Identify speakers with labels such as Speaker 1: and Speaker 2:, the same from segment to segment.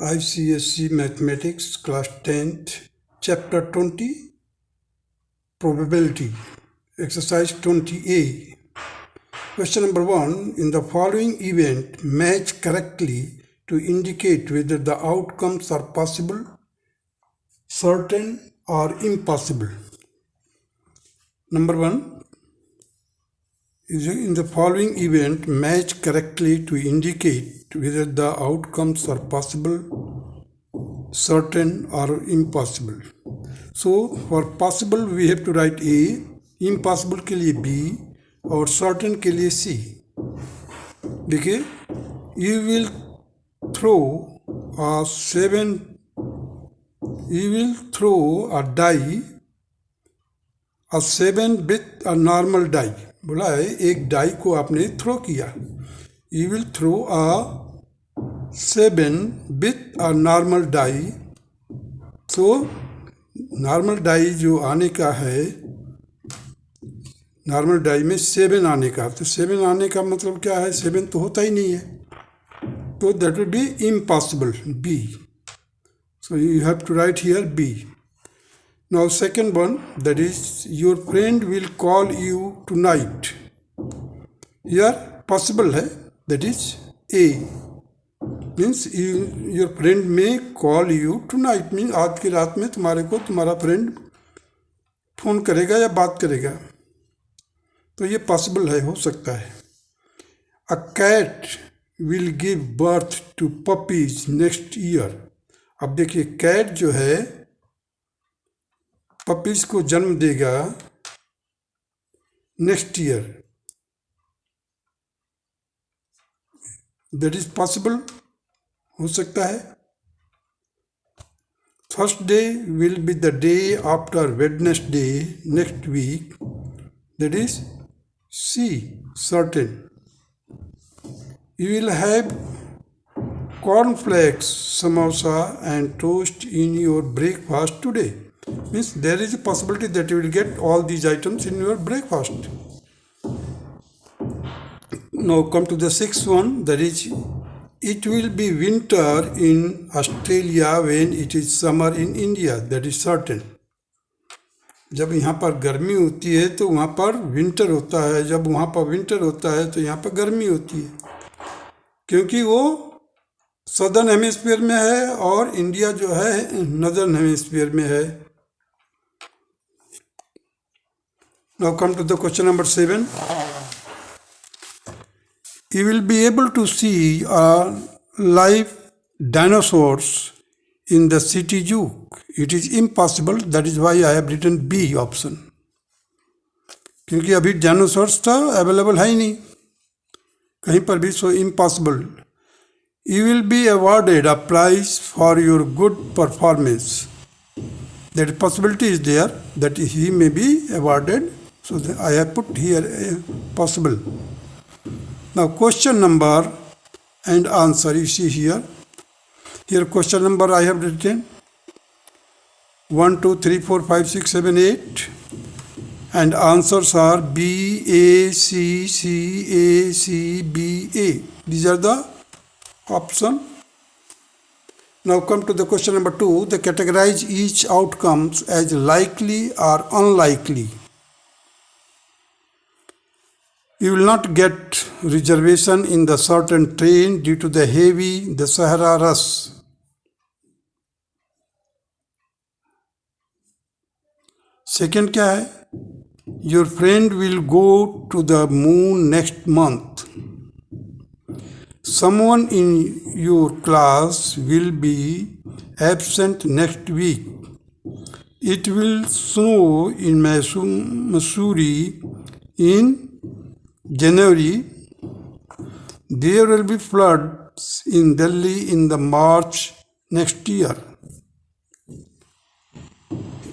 Speaker 1: ICSE Mathematics Class 10th, Chapter 20, Probability, Exercise 20A. Question number 1. In the following event, match correctly to indicate whether the outcomes are possible, certain, or impossible. Number 1. In the following event, match correctly to indicate whether the outcomes are possible, certain, or impossible. So, for possible we have to write A, impossible के लिए B और certain के लिए C. देखिए, you will throw a die, a 7 with a normal die. बोला है एक die को आपने थ्रो किया. You will throw a 7 with a normal die. So normal die जो आने का है, नॉर्मल डाई में 7 आने का, तो 7 आने का मतलब क्या है? 7 तो होता ही नहीं है, तो that will be impossible, B. So you have to write here B. Now second one, that is your friend will call you tonight. Here possible है, that is A. Means your friend may call you tonight. Means आज की रात में तुम्हारा friend phone करेगा या बात करेगा, तो ये पॉसिबल है, हो सकता है. A cat will give birth to puppies next year. अब देखिए कैट जो है पपीज को जन्म देगा next year. That is possible, हो सकता है. First day will be the day after Wednesday next week. That is C, certain. You will have cornflakes, samosa and toast in your breakfast today. Means there is a possibility that you will get all these items in your breakfast. Now come to the sixth one, that is it will be winter in Australia when it is summer in India. That is certain. जब यहाँ पर गर्मी होती है तो वहाँ पर winter होता है, जब वहाँ पर विंटर होता है तो यहाँ पर गर्मी होती है, क्योंकि वो सदर्न हेमिस्फीयर में है और इंडिया जो है नदर्न हेमिस्फीयर में है. Now come to the question number 7. You will be able to see live dinosaurs in the city zoo. It is impossible. That is why I have written B option. क्योंकि अभी dinosaurs तो available है ही नहीं कहीं पर भी, so impossible. You will be awarded a prize for your good performance. That possibility is there that he may be awarded. So I have put here possible. Now question number and answer you see here. Here question number I have written 1, 2, 3, 4, 5, 6, 7, 8. And answers are B, A, C, C, A, C, B, A. These are the option. Now come to the question number 2. They categorize each outcomes as likely or unlikely. You will not get reservation in the certain train due to the Sahara rush. Second क्या है? Your friend will go to the moon next month. Someone in your class will be absent next week. It will snow in Missouri in January. There will be floods in Delhi in the March next year.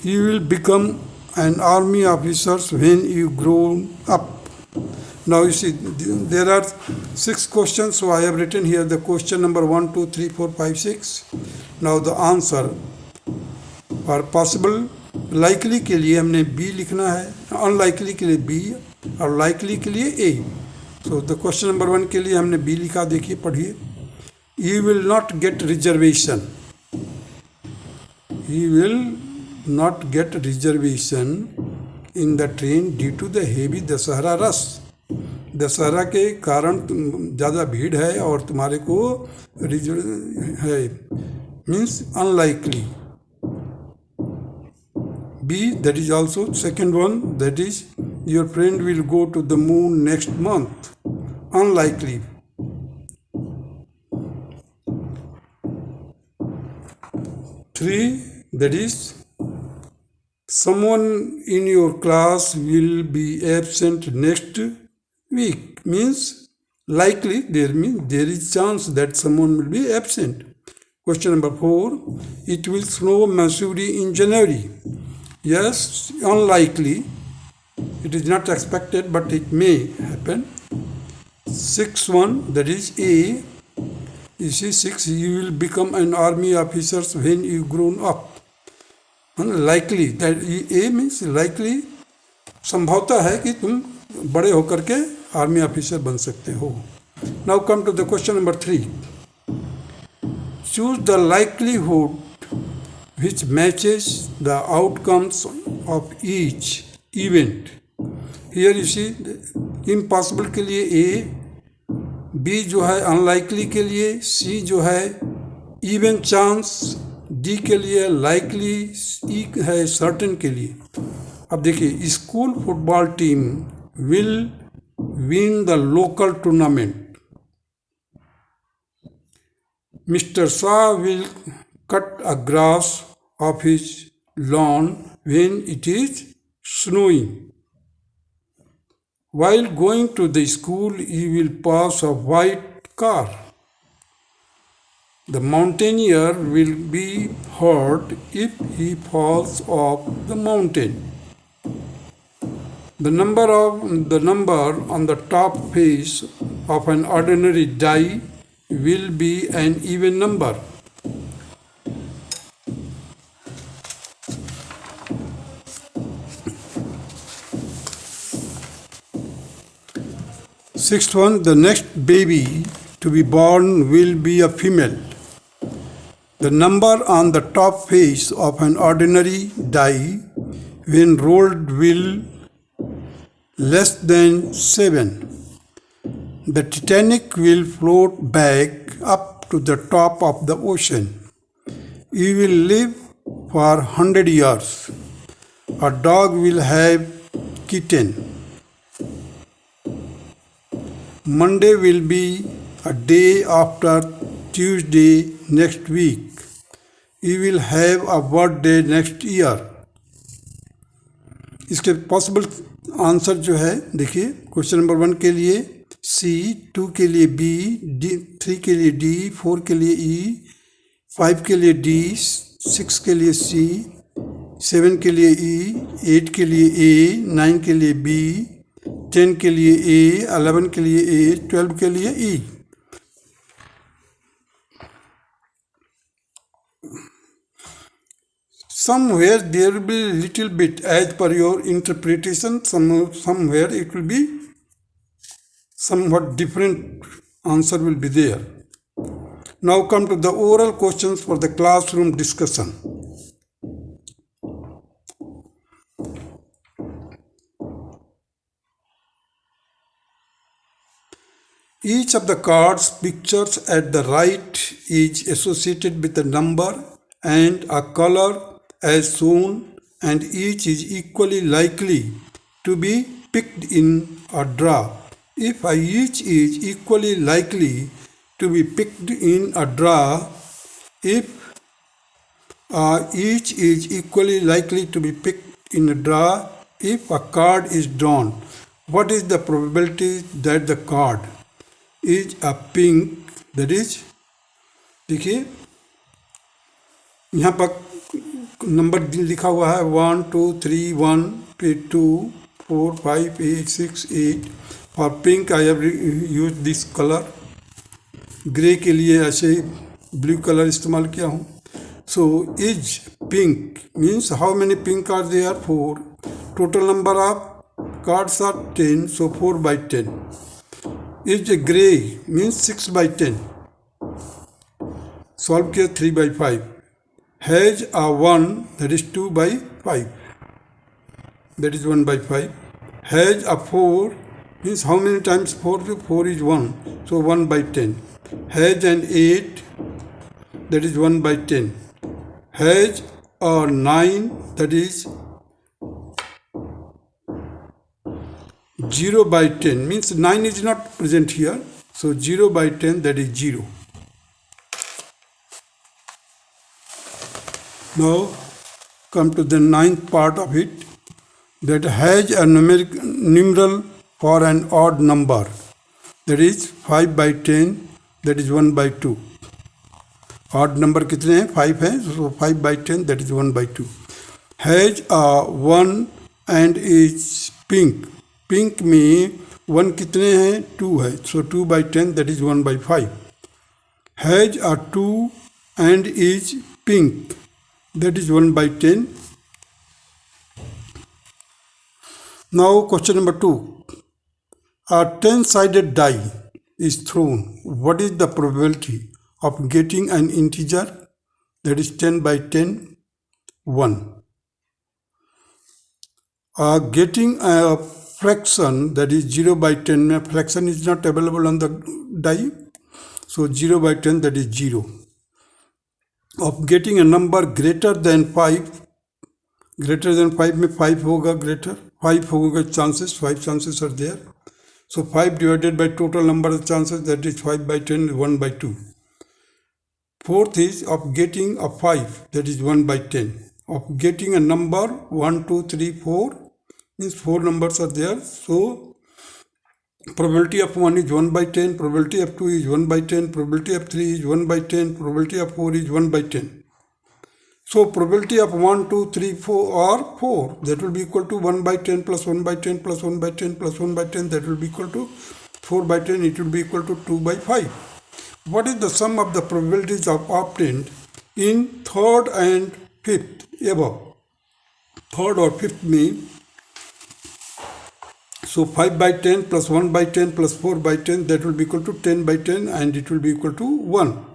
Speaker 1: You will become an army officer when you grow up. Now you see there are 6 questions, so I have written here the question number 1, 2, 3, 4, 5, 6. Now the answer for possible, likely के लिए हमने B लिखना है, unlikely के लिए B और likely के लिए A. So the question number 1 के लिए हमने B लिखा, देखिए पढ़िए. he will not get reservation. He will not get reservation in the train due to the heavy Dussehra rush. Dussehra के कारण ज़्यादा भीड़ है और तुम्हारे को है means unlikely. B, that is also second one, that is your friend will go to the moon next month. Unlikely. Three, that is someone in your class will be absent next week. Means likely, there is chance that someone will be absent. Question number 4, it will snow massively in January. Yes, unlikely. It is not expected, but it may happen. 6th one, that is A. You see 6, you will become an army officer when you grown up. Unlikely, that A means likely, संभवता है कि तुम बड़े होकर के army officer बन सकते हो. Now come to the question number 3. Choose the likelihood which matches the outcomes of each event. Here you see impossible के लिए A, B जो है unlikely के लिए, C जो है even chance, D के लिए likely, E है certain के लिए. अब देखिए school football team will win the local tournament. Mr. Shah will cut a grass of his lawn when it is snowing. While going to the school, he will pass a white car. The mountaineer will be hurt if he falls off the mountain. The number on the top face of an ordinary die will be an even number. Sixth one, the next baby to be born will be a female. The number on the top face of an ordinary die when rolled will less than 7. The Titanic will float back up to the top of the ocean. You will live for 100 years. A dog will have kitten. Monday will be a day after Tuesday next week. You will have a birthday next year. इसके possible answer जो है देखिए question number 1 के लिए C, 2 के लिए B, 3 के लिए D, 4 के लिए E, 5 के लिए D, 6 के लिए C, 7 के लिए E, 8 के लिए A, 9 के लिए B, 10 के लिए A, 11 के लिए A, 12 के लिए E. Somewhere there will be little bit as per your interpretation, somewhere it will be somewhat different answer will be there. Now come to the oral questions for the classroom discussion. Each of the cards pictures at the right is associated with a number and a color as shown, and each is equally likely to be picked in a draw. If each is equally likely to be picked in a draw, if each is equally likely to be picked in a draw, if a card is drawn, what is the probability that the card is a pink, that is देखिए यहाँ पर number लिखा हुआ है 1 2 3 1 फिर 2 4 5 8 6 8 और pink I have use this colour. Grey के लिए ऐसे ब्लू कलर इस्तेमाल किया हूँ. So is pink means how many pink are there 4. Total number of cards are 10, so 4 by 10. Is grey means 6 by 10. Solve किया 3 by 5. Has a 1, that is 2 by 5, that is 1 by 5. Has a 4, means how many times 4? 4 is 1, so 1 by 10. Has an 8, that is 1 by 10. Has a 9, that is 0 by 10, means 9 is not present here, so 0 by 10, that is 0. Now come to the ninth part of it, that has a numeral for an odd number, that is 5 by 10, that is 1 by 2. Odd number कितने हैं? 5 है, so 5 by 10, that is 1 by 2. Has a 1 and is pink. Pink में 1 कितने हैं? 2 है, so 2 by 10, that is 1 by 5. Has a 2 and is pink, that is 1 by 10. Now question number 2. A 10-sided die is thrown. What is the probability of getting an integer, that is 10 by 10, 1? Getting a fraction, that is 0 by 10. Fraction is not available on the die, so 0 by 10, that is 0. Of getting a number greater than 5, greater than 5 में 5 होगा, greater 5 होगा chances, 5 chances are there. So 5 divided by total number of chances, that is 5 by 10, 1 by 2. Fourth is of getting a 5, that is 1 by 10. Of getting a number 1, 2, 3, 4, means 4 numbers are there. So probability of 1 is 1 by 10, probability of 2 is 1 by 10, probability of 3 is 1 by 10, probability of 4 is 1 by 10. So probability of 1, 2, 3, 4 or 4, that will be equal to 1 by 10 plus 1 by 10 plus 1 by 10 plus 1 by 10, that will be equal to 4 by 10, it will be equal to 2 by 5. What is the sum of the probabilities of obtained in third and fifth above? Third or fifth mean, so 5 by 10 plus 1 by 10 plus 4 by 10, that will be equal to 10 by 10 and it will be equal to 1.